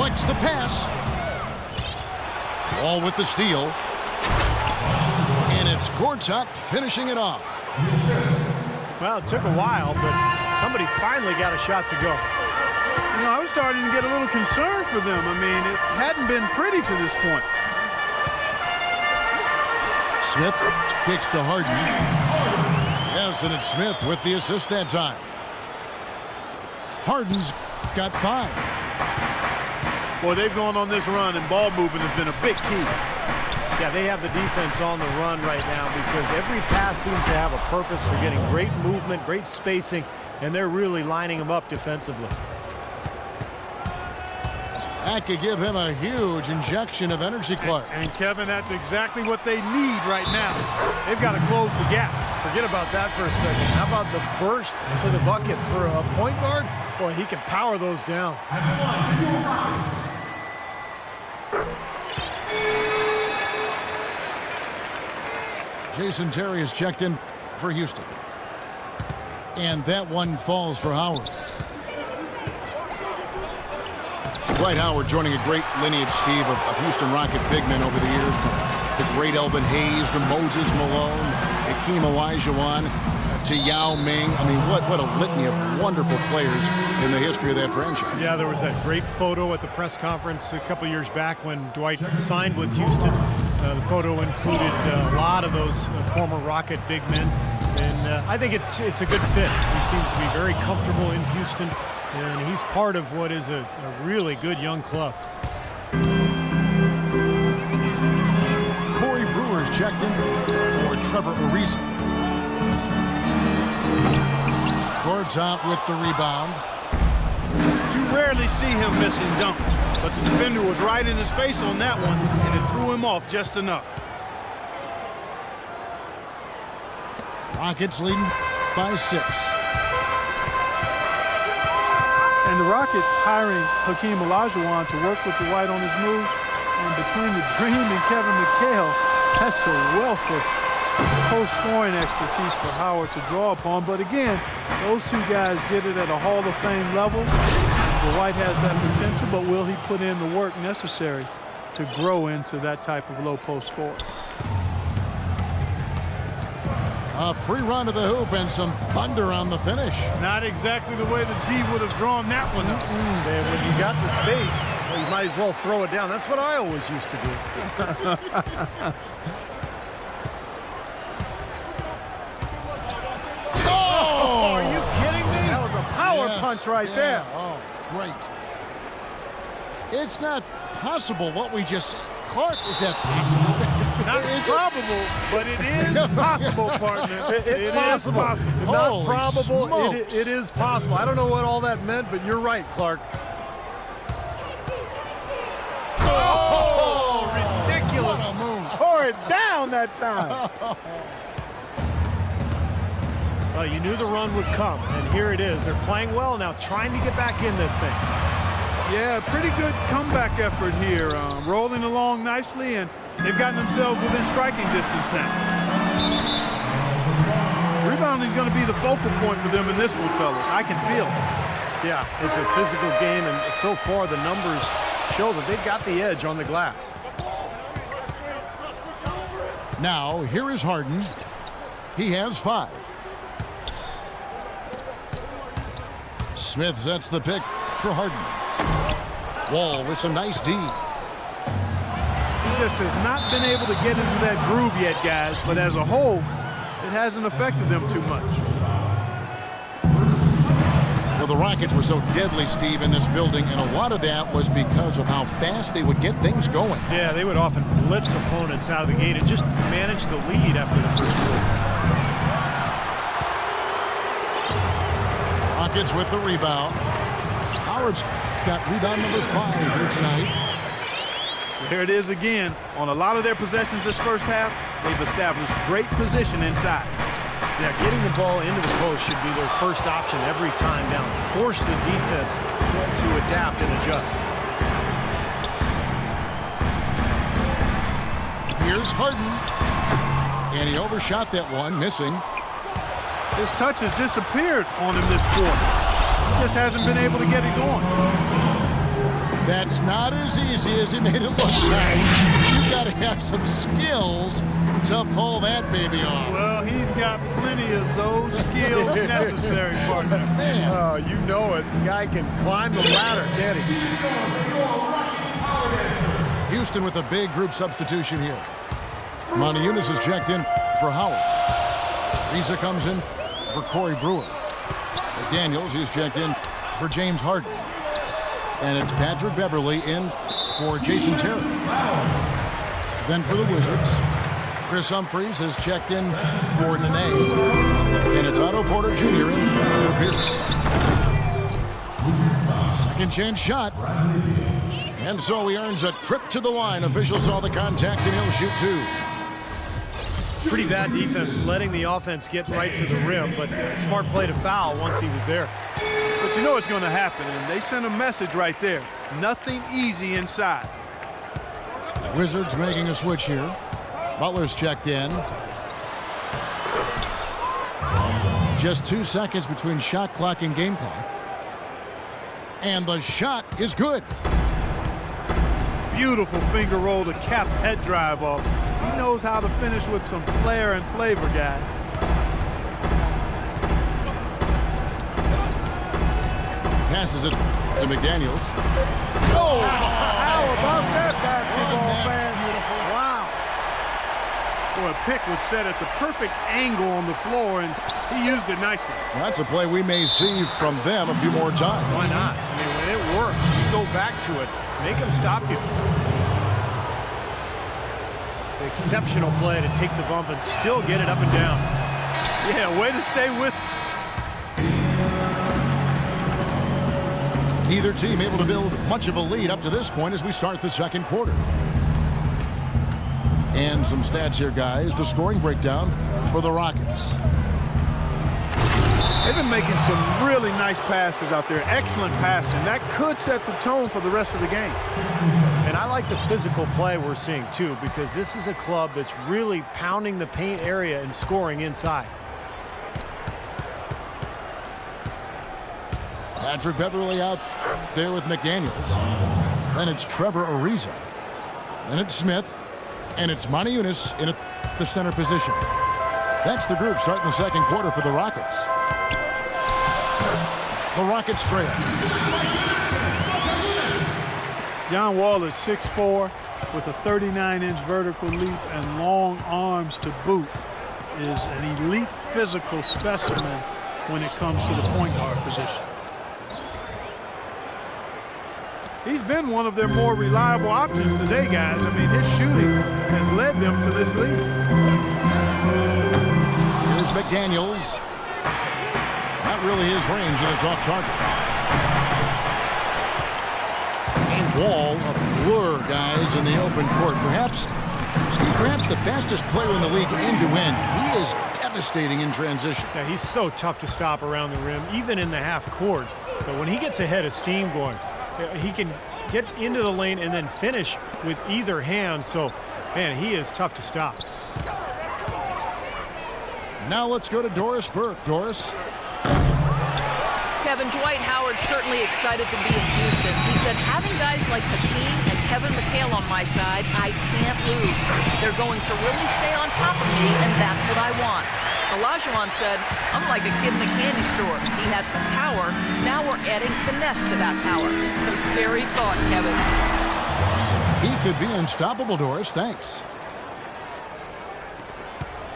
deflects the pass. Wall with the steal. And it's Gortat finishing it off. Well, it took a while, but somebody finally got a shot to go. You know, I was starting to get a little concerned for them. I mean, it hadn't been pretty to this point. Smith kicks to Harden. Yes, and it's Smith with the assist that time. Harden's got 5. Boy, they've gone on this run, and ball movement has been a big key. Yeah, they have the defense on the run right now because every pass seems to have a purpose. They're getting great movement, great spacing, and they're really lining them up defensively. That could give him a huge injection of energy, Clark. And Kevin, that's exactly what they need right now. They've got to close the gap. Forget about that for a second. How about the burst to the bucket for a point guard? Boy, he can power those down. Jason Terry is checked in for Houston. And that one falls for Howard. Dwight Howard joining a great lineage, Steve, of Houston Rocket big men over the years, from the great Elvin Hayes to Moses Malone, Hakeem Olajuwon, to Yao Ming. I mean, what a litany of wonderful players in the history of that franchise. Yeah, there was that great photo at the press conference a couple years back when Dwight signed with Houston. The photo included a lot of those former Rocket big men, and I think it's a good fit. He seems to be very comfortable in Houston, and he's part of what is a really good young club. Corey Brewer's checked in for Trevor Ariza. Gortat with the rebound. You rarely see him missing dunks, but the defender was right in his face on that one, and it threw him off just enough. Rockets leading by 6. And the Rockets hiring Hakeem Olajuwon to work with Dwight on his moves. And between the Dream and Kevin McHale, that's a wealth of post-scoring expertise for Howard to draw upon. But again, those two guys did it at a Hall of Fame level. Dwight has that potential, but will he put in the work necessary to grow into that type of low post score? A free run to the hoop and some thunder on the finish. Not exactly the way the D would have drawn that one up. And when you got the space, well, you might as well throw it down. That's what I always used to do. Oh! Are you kidding me? That was a power punch right there. Oh, great. It's not possible what we just... Clark, is that possible? Not probable, but it is possible, partner. It's possible. Not Holy probable. smokes. It is possible. I don't know what all that meant, but you're right, Clark. Oh, ridiculous. What a move. Tore it down that time. Well, you knew the run would come, and here it is. They're playing well now, trying to get back in this thing. Yeah, pretty good comeback effort here. Rolling along nicely, and they've gotten themselves within striking distance now. Rebounding is going to be the focal point for them in this one, fellas. I can feel it. Yeah, it's a physical game, and so far the numbers show that they've got the edge on the glass. Now, here is Harden. He has 5. Smith sets the pick for Harden. Wall with some nice D. He just has not been able to get into that groove yet, guys, but as a whole, it hasn't affected them too much. Well, the Rockets were so deadly, Steve, in this building, and a lot of that was because of how fast they would get things going. Yeah, they would often blitz opponents out of the gate and just manage the lead after the first quarter. Rockets with the rebound. Howard's got rebound number 5 here tonight. There it is again. On a lot of their possessions this first half, they've established great position inside. Yeah, getting the ball into the post should be their first option every time down. Force the defense to adapt and adjust. Here's Harden. And he overshot that one, missing. His touch has disappeared on him this quarter. He just hasn't been able to get it going. That's not as easy as he made it look nice. You got to have some skills to pull that baby off. Well, he's got plenty of those skills necessary, partner. Man. Oh, you know it. The guy can climb the ladder, can't he? Houston with a big group substitution here. Montiunas is checked in for Howard. Riza comes in for Corey Brewer. Daniels, he's checked in for James Harden. And it's Patrick Beverley in for Jason Terry. Then for the Wizards, Chris Humphries has checked in for Nene. And it's Otto Porter Jr. in for Pierce. Second chance shot. And so he earns a trip to the line. Officials saw the contact and he'll shoot two. Pretty bad defense, letting the offense get right to the rim, but smart play to foul once he was there. But you know what's going to happen, and they sent a message right there. Nothing easy inside. Wizards making a switch here. Butler's checked in. Just 2 seconds between shot clock and game clock. And the shot is good. Beautiful finger roll to cap that drive off. He knows how to finish with some flair and flavor, guys. Passes it to McDaniels. Oh, how about that basketball, man? Beautiful. Wow. Boy, a pick was set at the perfect angle on the floor, and he used it nicely. Well, that's a play we may see from them a few more times. Why not? I mean, when it works, you go back to it. Make him stop you. Exceptional play to take the bump and still get it up and down. Yeah, way to stay with. Neither team able to build much of a lead up to this point as we start the second quarter. And some stats here, guys. The scoring breakdown for the Rockets. They've been making some really nice passes out there. Excellent passing. That could set the tone for the rest of the game. And I like the physical play we're seeing, too, because this is a club that's really pounding the paint area and scoring inside. Patrick Beverley out there with McDaniels. Then it's Trevor Ariza. Then it's Smith. And it's Montiunas in the center position. That's the group starting the second quarter for the Rockets. The Rockets trail. John Wall at 6'4", with a 39-inch vertical leap and long arms to boot, is an elite physical specimen when it comes to the point guard position. He's been one of their more reliable options today, guys. I mean, his shooting has led them to this lead. Here's McDaniels. Not really his range, and it's off target. And Wall, a blur, guys, in the open court. Perhaps the fastest player in the league end-to-end. He is devastating in transition. Yeah, he's so tough to stop around the rim, even in the half court. But when he gets ahead of steam going, he can get into the lane and then finish with either hand. So, man, he is tough to stop. Now let's go to Doris Burke. Doris. Kevin, Dwight Howard certainly excited to be in Houston. He said, having guys like Hakeem and Kevin McHale on my side, I can't lose. They're going to really stay on top of me, and that's what I want. Olajuwon said, I'm like a kid in a candy store. He has the power. Now we're adding finesse to that power. A scary thought, Kevin. He could be unstoppable, Doris. Thanks.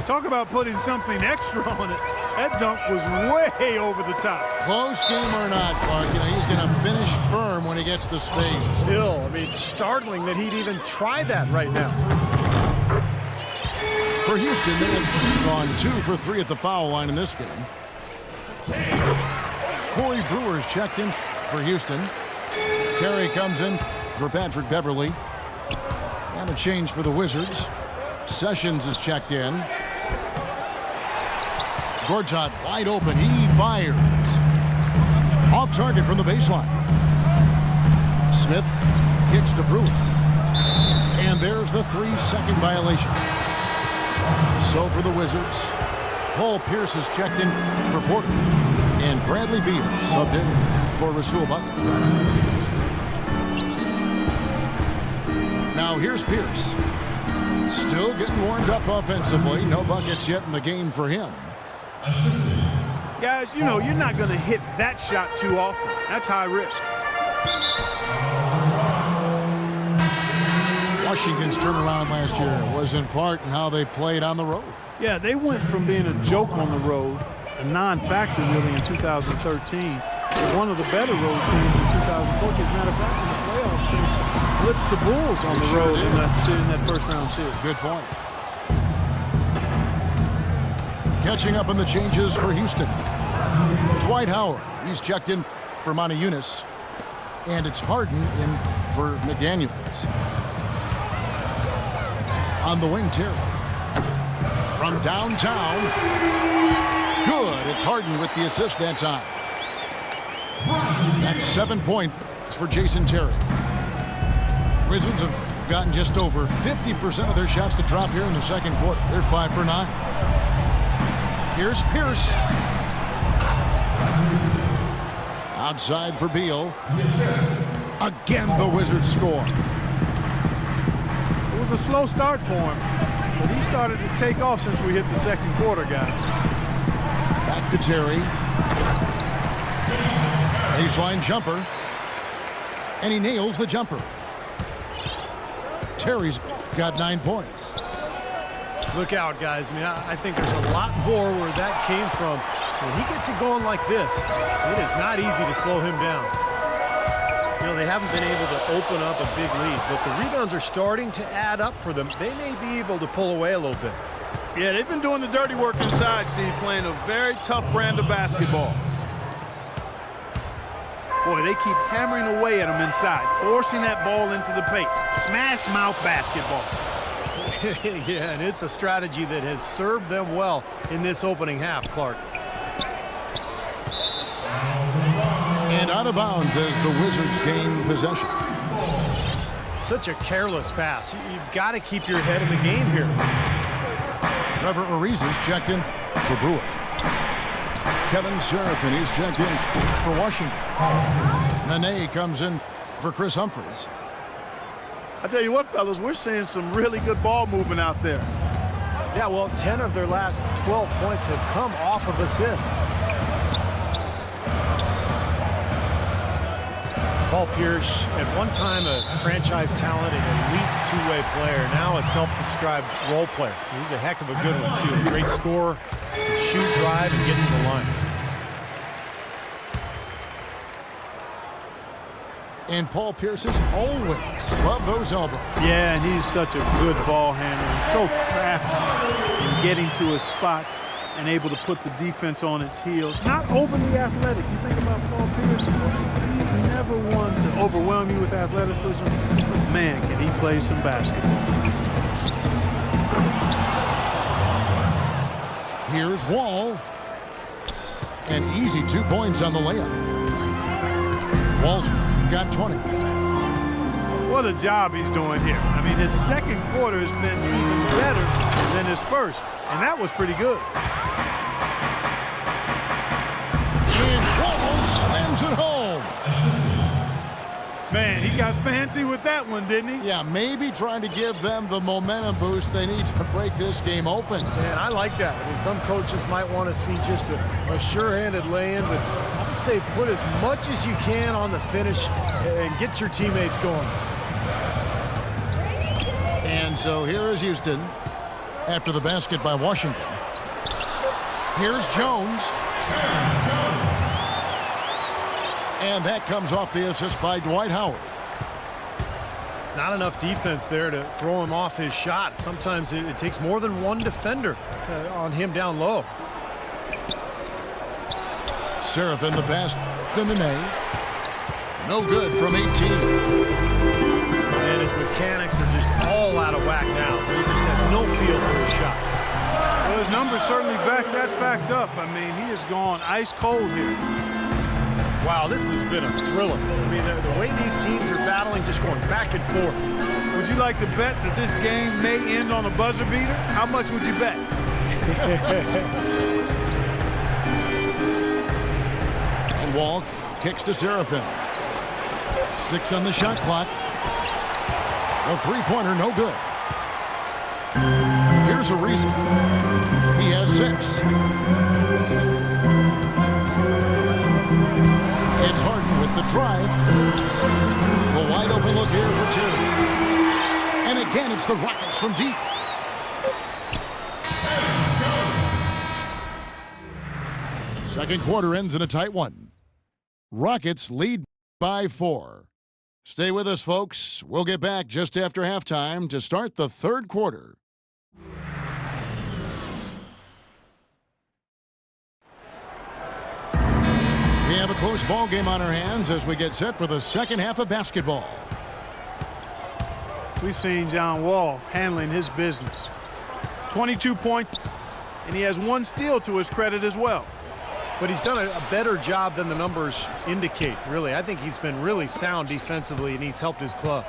Talk about putting something extra on it. That dunk was way over the top. Close game or not, Clark, he's going to finish firm when he gets the space. Still, I mean, startling that he'd even try that right now. For Houston, they have gone 2 for 3 at the foul line in this game. Corey Brewer's checked in for Houston. Terry comes in for Patrick Beverley. And a change for the Wizards. Sessions is checked in. Gortat wide open. He fires. Off target from the baseline. Smith kicks to Brewer. And there's the 3-second violation. So for the Wizards, Paul Pierce is checked in for Porter. And Bradley Beal subbed in for Rasul Butler. Now here's Pierce. Still getting warmed up offensively. No buckets yet in the game for him. Guys, you know, you're not going to hit that shot too often. That's high risk. Washington's turnaround last year was in part in how they played on the road. Yeah, they went from being a joke on the road, a non-factor really in 2013, to one of the better road teams in 2014. As a matter of fact, in the playoffs, they blitzed the Bulls on the road in that first-round series. Good point. Catching up on the changes for Houston. Dwight Howard, he's checked in for Monty Eunice, and it's Harden in for McDaniels. On the wing, Terry. From downtown. Good. It's Harden with the assist that time. That's 7 points for Jason Terry. Wizards have gotten just over 50% of their shots to drop here in the second quarter. They're 5 for 9. Here's Pierce. Outside for Beal. Again, the Wizards score. It was a slow start for him, but he started to take off since we hit the second quarter, guys. Back to Terry. Baseline jumper. And he nails the jumper. Terry's got 9 points. Look out, guys. I mean, I think there's a lot more where that came from. When he gets it going like this, it is not easy to slow him down. You know, they haven't been able to open up a big lead, but the rebounds are starting to add up for them. They may be able to pull away a little bit. Yeah, they've been doing the dirty work inside, Steve, playing a very tough brand of basketball. Boy, they keep hammering away at them inside, forcing that ball into the paint. Smash mouth basketball. Yeah, and it's a strategy that has served them well in this opening half, Clark. And out of bounds as the Wizards gain possession. Such a careless pass. You've got to keep your head in the game here. Trevor Ariza is checked in for Brewer. Kevin Serafin, he's checked in for Washington. Nene comes in for Chris Humphries. I tell you what, fellas, we're seeing some really good ball movement out there. Yeah, well, 10 of their last 12 points have come off of assists. Paul Pierce, at one time a franchise talent and elite two-way player, now a self-described role player. He's a heck of a good one, too. A great scorer, can shoot, drive, and get to the line. And Paul Pierce is always above those elbows. Yeah, and he's such a good ball handler. He's so crafty in getting to his spots and able to put the defense on its heels. Not overly athletic. You think about Paul Pierce, he's never one to overwhelm you with athleticism. But man, can he play some basketball. Here's Wall. An easy 2 points on the layup. Wall's got 20. What a job he's doing here. I mean, his second quarter has been even better than his first, and that was pretty good. And Wall slams it home. Man, he got fancy with that one, didn't he? Yeah, maybe trying to give them the momentum boost they need to break this game open. Man, I like that. I mean, some coaches might want to see just a sure-handed lay-in, but I say put as much as you can on the finish and get your teammates going. And so here is Houston after the basket by Washington. Here's Jones. And that comes off the assist by Dwight Howard. Not enough defense there to throw him off his shot. Sometimes it takes more than one defender on him down low. Serafin the pass to Nene. No good from 18. And his mechanics are just all out of whack now. He just has no feel for his shot. Well, his numbers certainly back that fact up. I mean, he has gone ice cold here. Wow, this has been a thriller. I mean, the way these teams are battling, just going back and forth. Would you like to bet that this game may end on a buzzer beater? How much would you bet? And Wall kicks to Serafin. 6 on the shot clock. The three-pointer, no good. Here's Ariza. He has 6. It's Harden with the drive. A wide open look here for 2. And again, it's the Rockets from deep. Second quarter ends in a tight one. Rockets lead by 4. Stay with us, folks. We'll get back just after halftime to start the third quarter. We have a close ball game on our hands as we get set for the second half of basketball. We've seen John Wall handling his business. 22 points, and he has 1 steal to his credit as well. But he's done a better job than the numbers indicate, really. I think he's been really sound defensively, and he's helped his club.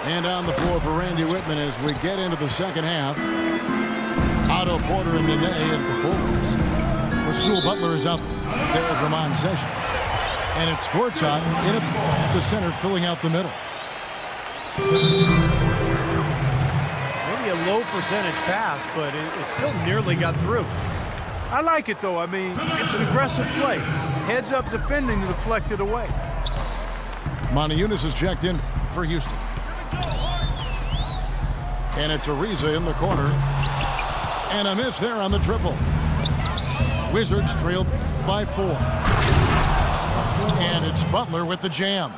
And on the floor for Randy Whitman as we get into the second half. Otto Porter and Nene at the forwards. Rasul Butler is out there with Ramon Sessions. And it's Gortat in at the center, filling out the middle. Maybe a low percentage pass, but it still nearly got through. I like it, though. I mean, it's an aggressive play. Heads up defending to deflect it away. Monty Eunice is checked in for Houston. And it's Ariza in the corner. And a miss there on the triple. Wizards trailed by 4. And it's Butler with the jam.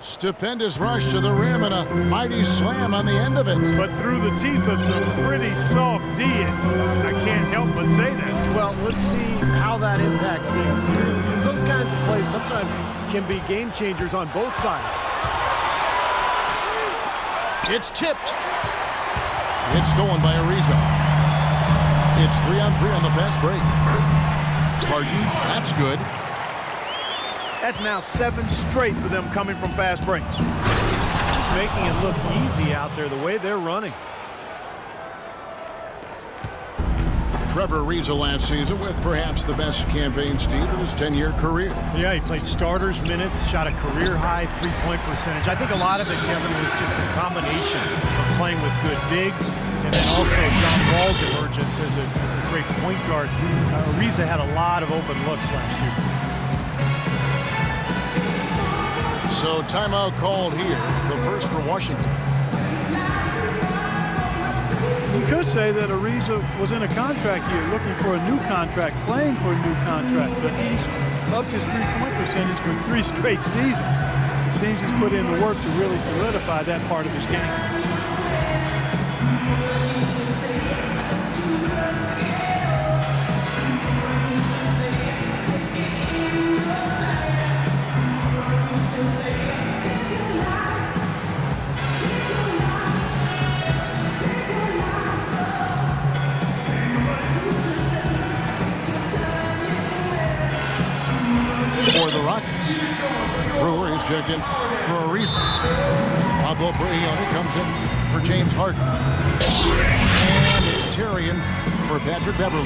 Stupendous rush to the rim and a mighty slam on the end of it. But through the teeth of some pretty soft D. I can't help but say that. Well, let's see how that impacts things here, because those kinds of plays sometimes can be game changers on both sides. It's tipped. It's stolen by Ariza. It's 3-on-3 on the fast break. Harden, that's good. That's now 7 straight for them coming from fast breaks. Just making it look easy out there the way they're running. Trevor Ariza last season with perhaps the best campaign, Steve, in his 10-year career. Yeah, he played starters minutes, shot a career-high three-point percentage. I think a lot of it, Kevin, was just a combination of playing with good bigs and then also John Wall's emergence as a great point guard. Ariza had a lot of open looks last year. So timeout called here, the first for Washington. You could say that Ariza was in a contract year, looking for a new contract, playing for a new contract, but he's upped his three-point percentage for 3 straight seasons. It seems he's put in the work to really solidify that part of his game. For the Rockets, Brewer is checked in for Ariza. Pablo Brigioni comes in for James Harden. And it's Terry in for Patrick Beverly.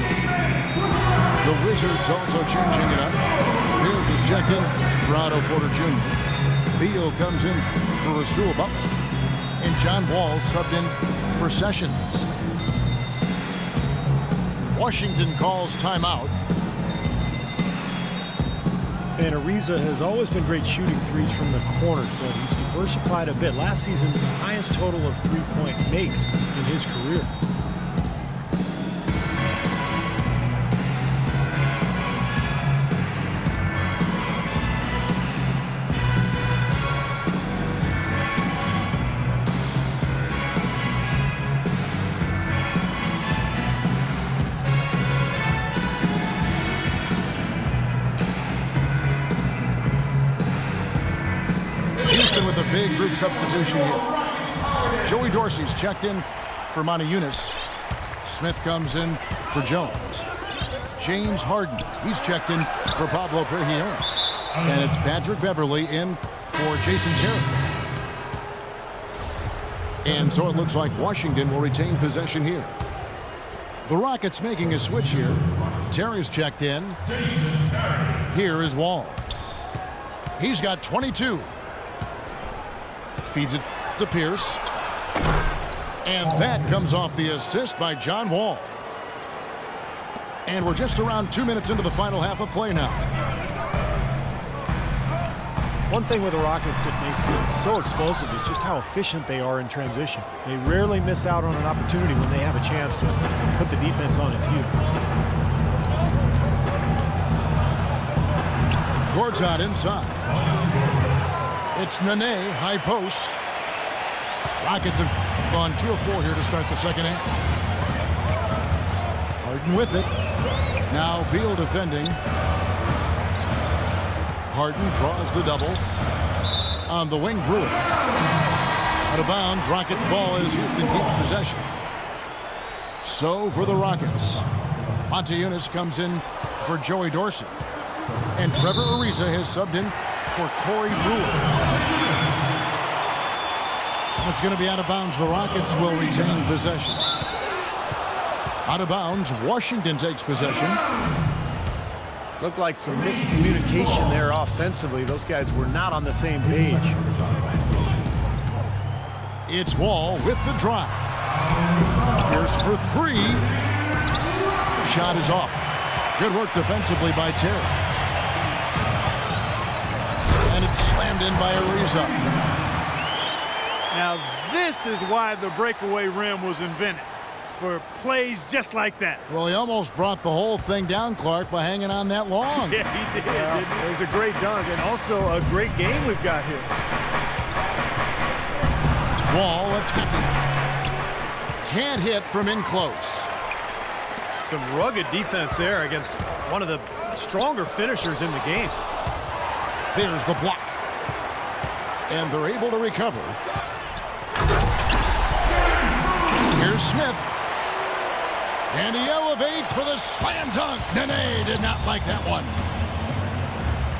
The Wizards also changing it up. Mills is checked in for Otto Porter Jr. Beal comes in for Rasul Butler. And John Wall subbed in for Sessions. Washington calls timeout. And Ariza has always been great shooting threes from the corners, but he's diversified a bit. Last season, the highest total of three-point makes in his career. With a big group substitution here. Joey Dorsey's checked in for Monty Eunice. Smith comes in for Jones. James Harden, he's checked in for Pablo Prigioni. And it's Patrick Beverly in for Jason Terry. And so it looks like Washington will retain possession here. The Rockets making a switch here. Terry's checked in. Here is Wall. He's got 22. Feeds it to Pierce. And that comes off the assist by John Wall. And we're just around 2 minutes into the final half of play now. One thing with the Rockets that makes them so explosive is just how efficient they are in transition. They rarely miss out on an opportunity when they have a chance to put the defense on its heels. Gortat inside. It's Nene, high post. Rockets have gone 2 of 4 here to start the second half. Harden with it. Now Beal defending. Harden draws the double. On the wing, Brewer. Out of bounds, Rockets ball as Houston keeps possession. So for the Rockets, Montejunas comes in for Joey Dorsey. And Trevor Ariza has subbed in for Corey Brewer. And it's going to be out of bounds. The Rockets will retain possession. Out of bounds, Washington takes possession. Looked like some miscommunication there offensively. Those guys were not on the same page. It's Wall with the drive. Pierce for 3. Shot is off. Good work defensively by Terry. And it's slammed in by Ariza. Now, this is why the breakaway rim was invented. For plays just like that. Well, he almost brought the whole thing down, Clark, by hanging on that long. Yeah, he did. It was a great dunk and also a great game we've got here. Wall attacking. Can't hit from in close. Some rugged defense there against one of the stronger finishers in the game. There's the block. And they're able to recover. Here's Smith. And he elevates for the slam dunk. Nene did not like that one.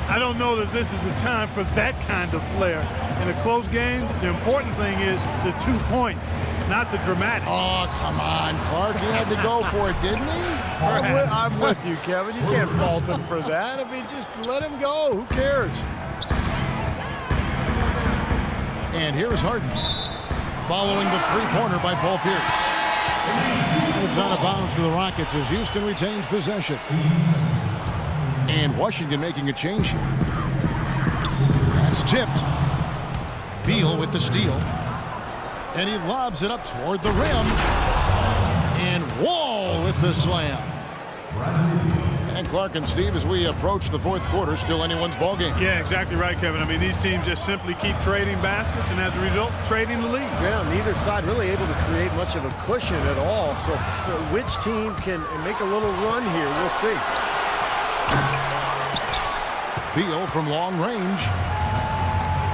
I don't know that this is the time for that kind of flair. In a close game, the important thing is the 2 points, not the dramatics. Oh, come on, Clark. He had to go for it, didn't he? I'm with you, Kevin. You can't fault him for that. I mean, just let him go. Who cares? And here's Harden. Following the three-pointer by Paul Pierce. It's out of bounds to the Rockets as Houston retains possession. And Washington making a change here. That's tipped. Beal with the steal. And he lobs it up toward the rim. And Wall with the slam. And Clark and Steve, as we approach the fourth quarter, still anyone's ballgame. Yeah, exactly right, Kevin. I mean, these teams just simply keep trading baskets, and as a result, trading the lead. Yeah, neither side really able to create much of a cushion at all. So which team can make a little run here? We'll see. Beal from long range.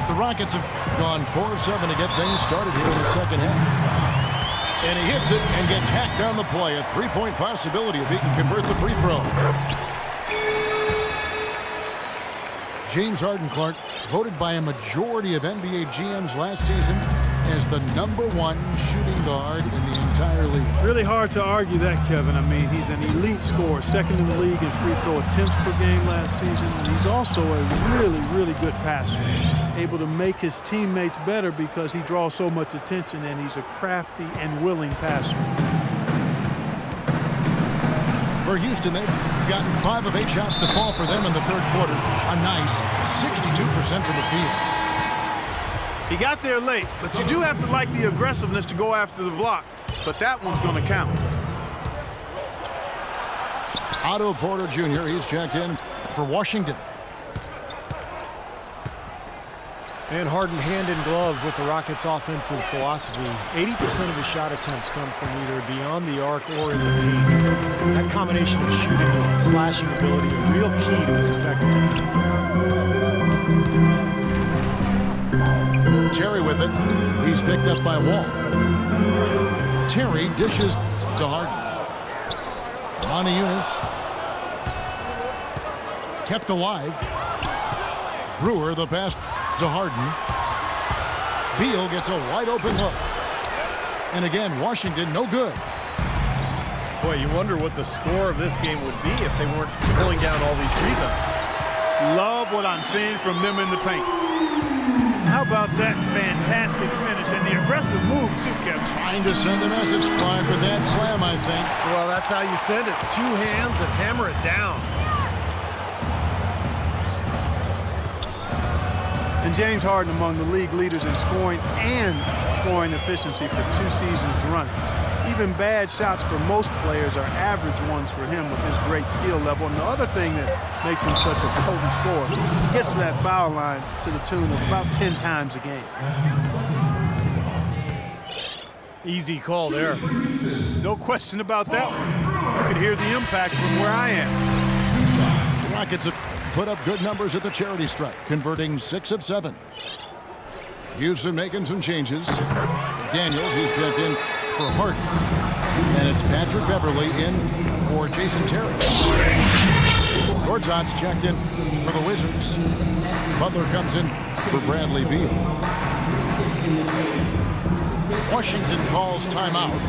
The Rockets have gone 4 of 7 to get things started here in the second half. And he hits it and gets hacked on the play. A 3-point possibility if he can convert the free throw. James Harden, Clark, voted by a majority of NBA GMs last season as the #1 shooting guard in the entire league. Really hard to argue that, Kevin. I mean, he's an elite scorer, second in the league in free throw attempts per game last season. And he's also a really, really good passer, able to make his teammates better because he draws so much attention, and he's a crafty and willing passer. For Houston, they've gotten 5 of 8 shots to fall for them in the third quarter. A nice 62% from the field. He got there late, but you do have to like the aggressiveness to go after the block. But that one's going to count. Otto Porter Jr., he's checked in for Washington. And Harden hand in glove with the Rockets' offensive philosophy. 80% of his shot attempts come from either beyond the arc or in the paint. That combination of shooting with slashing ability, a real key to his effectiveness. Terry with it. He's picked up by Wall. Terry dishes to Harden. Montejunas. Kept alive. Brewer the pass to Harden. Beal gets a wide open look. And again, Washington no good. Boy, you wonder what the score of this game would be if they weren't pulling down all these rebounds. Love what I'm seeing from them in the paint. How about that fantastic finish and the aggressive move, too, Kevin? Trying to send a message, Clark, with that slam, I think. Well, that's how you send it. 2 hands and hammer it down. And James Harden among the league leaders in scoring and scoring efficiency for 2 seasons running. Even bad shots for most players are average ones for him with his great skill level. And the other thing that makes him such a potent scorer, he gets to that foul line to the tune of about 10 times a game. Easy call there. No question about that one. You could hear the impact from where I am. The Rockets have put up good numbers at the charity stripe, converting 6 of 7. Houston making some changes. Daniels, he's checked in for Harden. And it's Patrick Beverley in for Jason Terry. Gortat's checked in for the Wizards. Butler comes in for Bradley Beal. Washington calls timeout.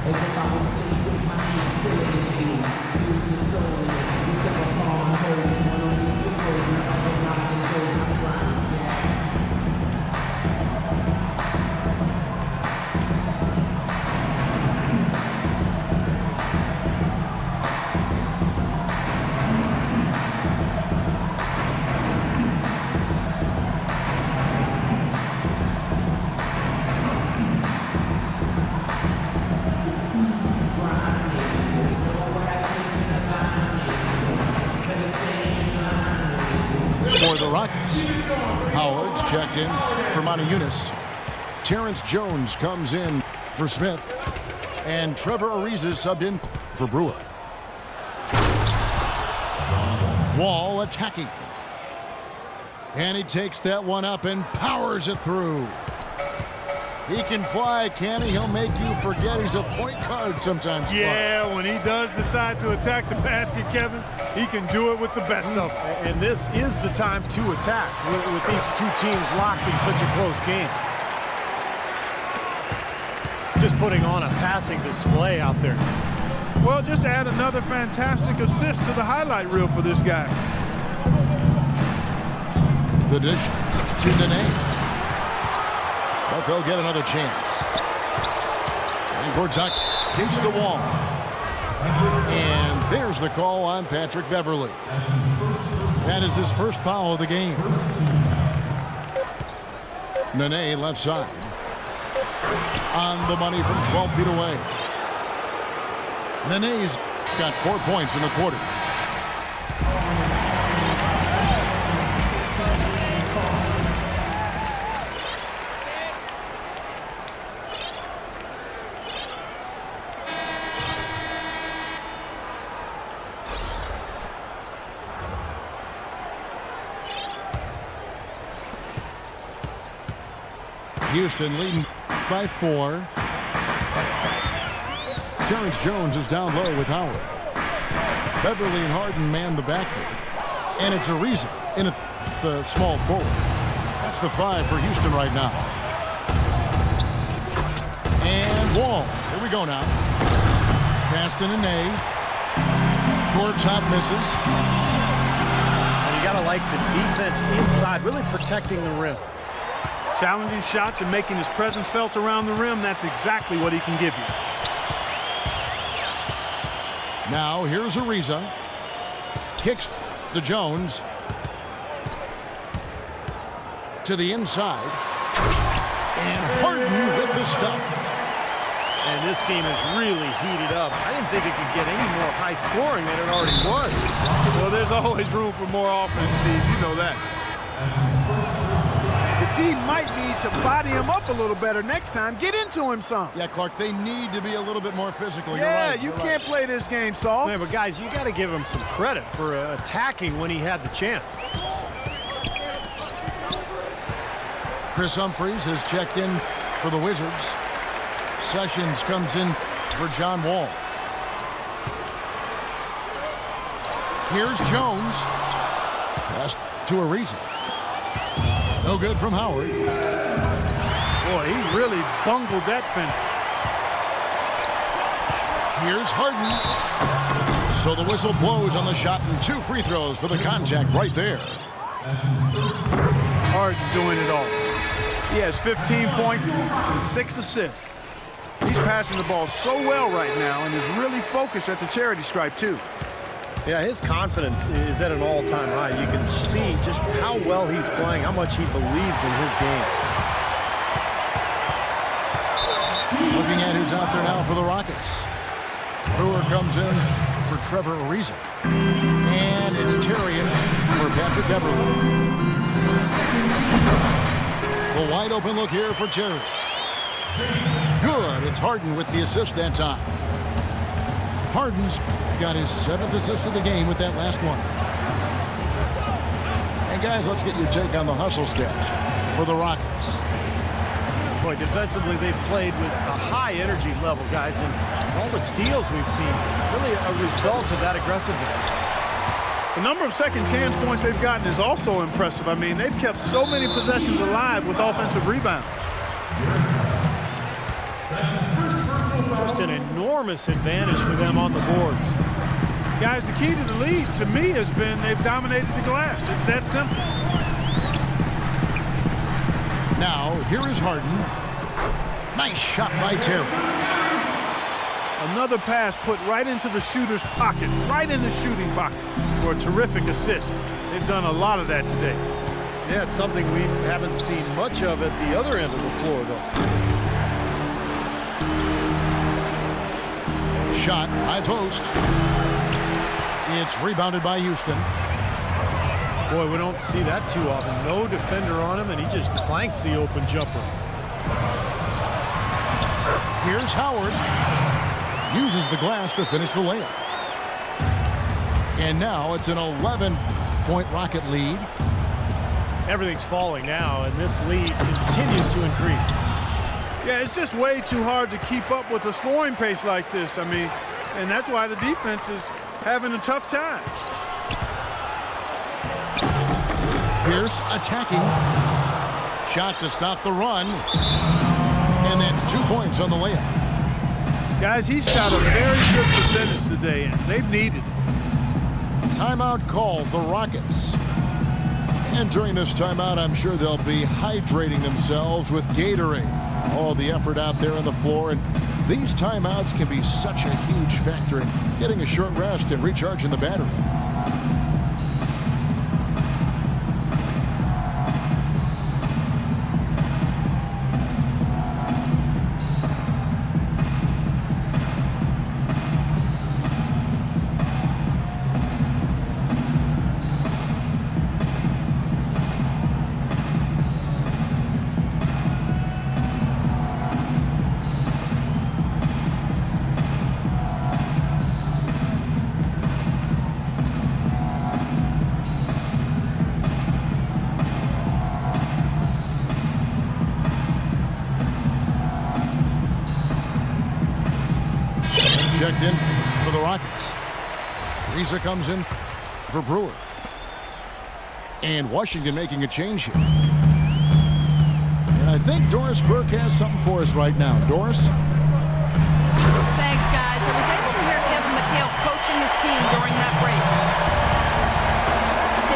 As if I was sitting with my hands still against you. Use your soul in it. Whichever palm I'm holding. One on you, you're frozen. The other knocked and goes on the ground. Yeah. For the Rockets, Howard's checked in for Monty Eunice. Terrence Jones comes in for Smith. And Trevor Ariza subbed in for Brewer. Wall attacking. And he takes that one up and powers it through. He can fly, can he? He'll make you forget he's a point guard sometimes. Clark. Yeah, when he does decide to attack the basket, Kevin, he can do it with the best of them. And this is the time to attack with these 2 teams locked in such a close game. Just putting on a passing display out there. Well, just add another fantastic assist to the highlight reel for this guy. The dish to Nene. But they'll get another chance. And Gortat kicks the Wall. And there's the call on Patrick Beverley. That is his first foul of the game. Nene left side. On the money from 12 feet away. Nene's got 4 points in the quarter. Houston leading by 4. Terrence Jones is down low with Howard. Beverley and Harden man the backcourt. And it's Ariza in the small forward. That's the 5 for Houston right now. And Wall. Here we go now. Pass to Nene. Gortat misses. And you got to like the defense inside, really protecting the rim. Challenging shots and making his presence felt around the rim, that's exactly what he can give you. Now here's Ariza. Kicks to Jones. To the inside. And Harden with the stuff. And this game is really heated up. I didn't think it could get any more high scoring than it already was. Well, there's always room for more offense, Steve. You know that. The D might need to body him up a little better next time. Get into him some. Yeah, Clark, they need to be a little bit more physical. Yeah, You're you right. can't play this game, Saul. Man, but guys, you got to give him some credit for attacking when he had the chance. Chris Humphries has checked in for the Wizards. Sessions comes in for John Wall. Here's Jones. Pass to Ariza. No good from Howard. Boy, he really bungled that finish. Here's Harden. So the whistle blows on the shot and 2 free throws for the contact right there. Harden's doing it all. He has 15 points and 6 assists. He's passing the ball so well right now and is really focused at the charity stripe, too. Yeah, his confidence is at an all-time high. You can see just how well he's playing, how much he believes in his game. Looking at who's out there now for the Rockets. Brewer comes in for Trevor Ariza. And it's Tarian for Patrick Beverley. The wide open look here for Terry. Good. It's Harden with the assist that time. Harden's got his 7th assist of the game with that last one. And guys, let's get your take on the hustle stats for the Rockets. Boy, defensively, they've played with a high energy level, guys, and all the steals we've seen, really a result of that aggressiveness. The number of second chance points they've gotten is also impressive. I mean, they've kept so many possessions alive with offensive rebounds. Just an enormous advantage for them on the boards. Guys, the key to the lead, to me, has been they've dominated the glass. It's that simple. Now, here is Harden. Nice shot by Terry. Another pass put right into the shooter's pocket, right in the shooting pocket for a terrific assist. They've done a lot of that today. Yeah, it's something we haven't seen much of at the other end of the floor, though. Shot, high post. It's rebounded by Houston. Boy, we don't see that too often. No defender on him, and he just clanks the open jumper. Here's Howard. Uses the glass to finish the layup. And now it's an 11-point Rocket lead. Everything's falling now, and this lead continues to increase. Yeah, it's just way too hard to keep up with a scoring pace like this. I mean, and that's why the defense is having a tough time. Pierce attacking. Shot to stop the run. And that's 2 points on the layup. Guys, he's got a very good percentage today, and they've needed it. Timeout called, the Rockets. And during this timeout, I'm sure they'll be hydrating themselves with Gatorade. All the effort out there on the floor, and these timeouts can be such a huge factor in getting a short rest and recharging the battery. Checked in for the Rockets. Ariza comes in for Brewer. And Washington making a change here. And I think Doris Burke has something for us right now. Doris? Thanks, guys. I was able to hear Kevin McHale coaching his team during that break.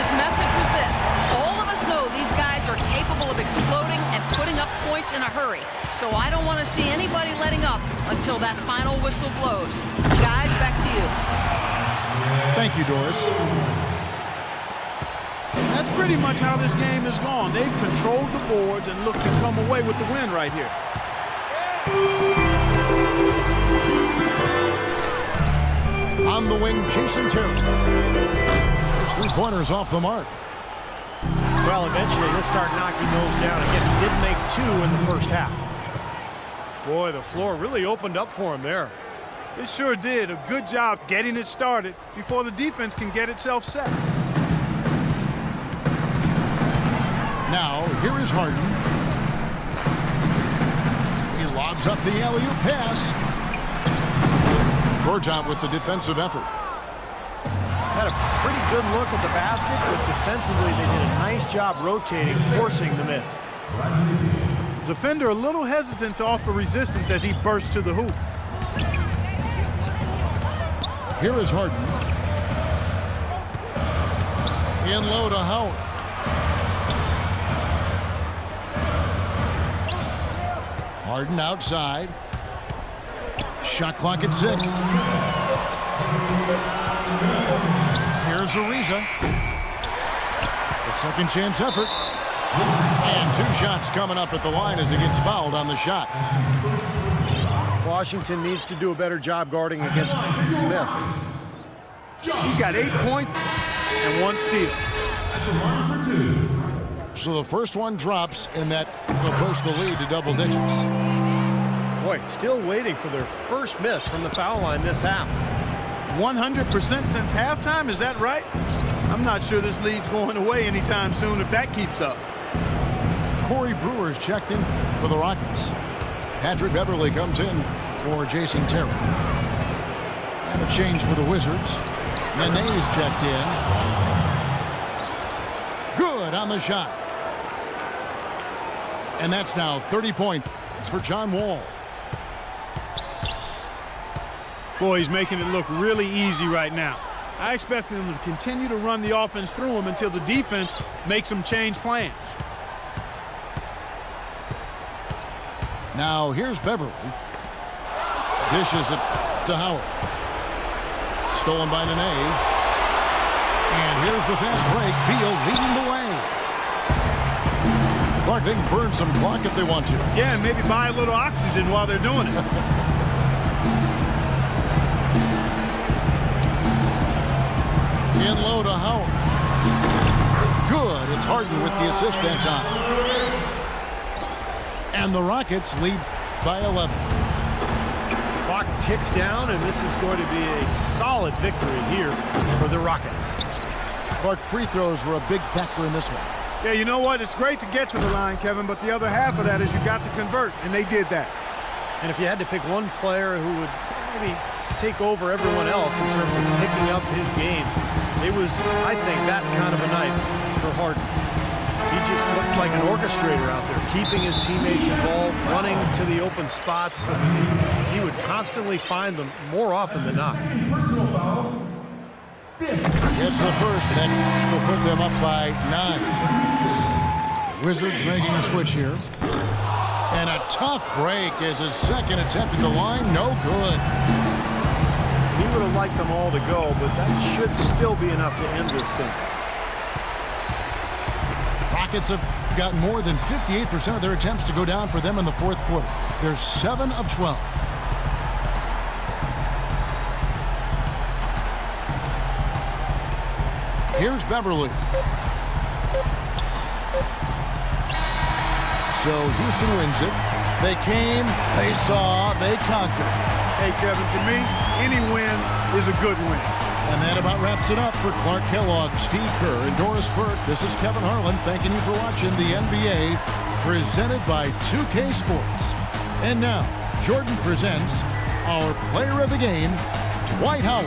His message was this: all of us know these guys are capable of exploding and putting up points in a hurry. So I don't want to see anybody letting up until that final whistle blows. Guys, back to you. Thank you, Doris. That's pretty much how this game has gone. They've controlled the boards and looked to come away with the win right here. On the wing, Jason Terry. His three-pointers off the mark. Well, eventually he'll start knocking those down. Again, he did make 2 in the first half. Boy, the floor really opened up for him there. It sure did. A good job getting it started before the defense can get itself set. Now, here is Harden. He lobs up the alley-oop pass. Bergeron with the defensive effort. Had a pretty good look at the basket, but defensively they did a nice job rotating, forcing the miss. Defender a little hesitant to offer resistance as he bursts to the hoop. Here is Harden. In low to Howard. Harden outside. Shot clock at 6. Here's Ariza. A second chance effort. And 2 shots coming up at the line as he gets fouled on the shot. Washington needs to do a better job guarding against Smith. He's got 8 points and 1 steal. So the first one drops, and that will push the lead to double digits. Boy, still waiting for their first miss from the foul line this half. 100% since halftime, is that right? I'm not sure this lead's going away anytime soon if that keeps up. Corey Brewer's checked in for the Rockets. Patrick Beverly comes in for Jason Terry. And a change for the Wizards. Nene's checked in. Good on the shot. And that's now 30 points for John Wall. Boy, he's making it look really easy right now. I expect him to continue to run the offense through him until the defense makes him change plans. Now here's Beverly. Dishes it to Howard. Stolen by Nene. And here's the fast break. Beal leading the way. Clark, they can burn some clock if they want to. Yeah, and maybe buy a little oxygen while they're doing it. In low to Howard. Good. It's Harden with the assist that time. And the Rockets lead by 11. The clock ticks down, and this is going to be a solid victory here for the Rockets. Clark, free throws were a big factor in this one. Yeah, you know what? It's great to get to the line, Kevin, but the other half of that is you got to convert, and they did that. And if you had to pick one player who would maybe take over everyone else in terms of picking up his game, it was, I think, that kind of a night for Harden. He just looked like an orchestrator out there, keeping his teammates involved, running to the open spots. I mean, he would constantly find them more often than not. It's the first, and that will put them up by 9. Wizards making a switch here. And a tough break as his second attempt at the line, no good. He would have liked them all to go, but that should still be enough to end this thing. Rockets have gotten more than 58% of their attempts to go down for them in the fourth quarter. They're 7 of 12. Here's Beverly. So Houston wins it. They came, they saw, they conquered. Hey, Kevin, to me, any win is a good win. And that about wraps it up for Clark Kellogg, Steve Kerr, and Doris Burke. This is Kevin Harlan thanking you for watching the NBA presented by 2K Sports. And now, Jordan presents our player of the game, Dwight Howard.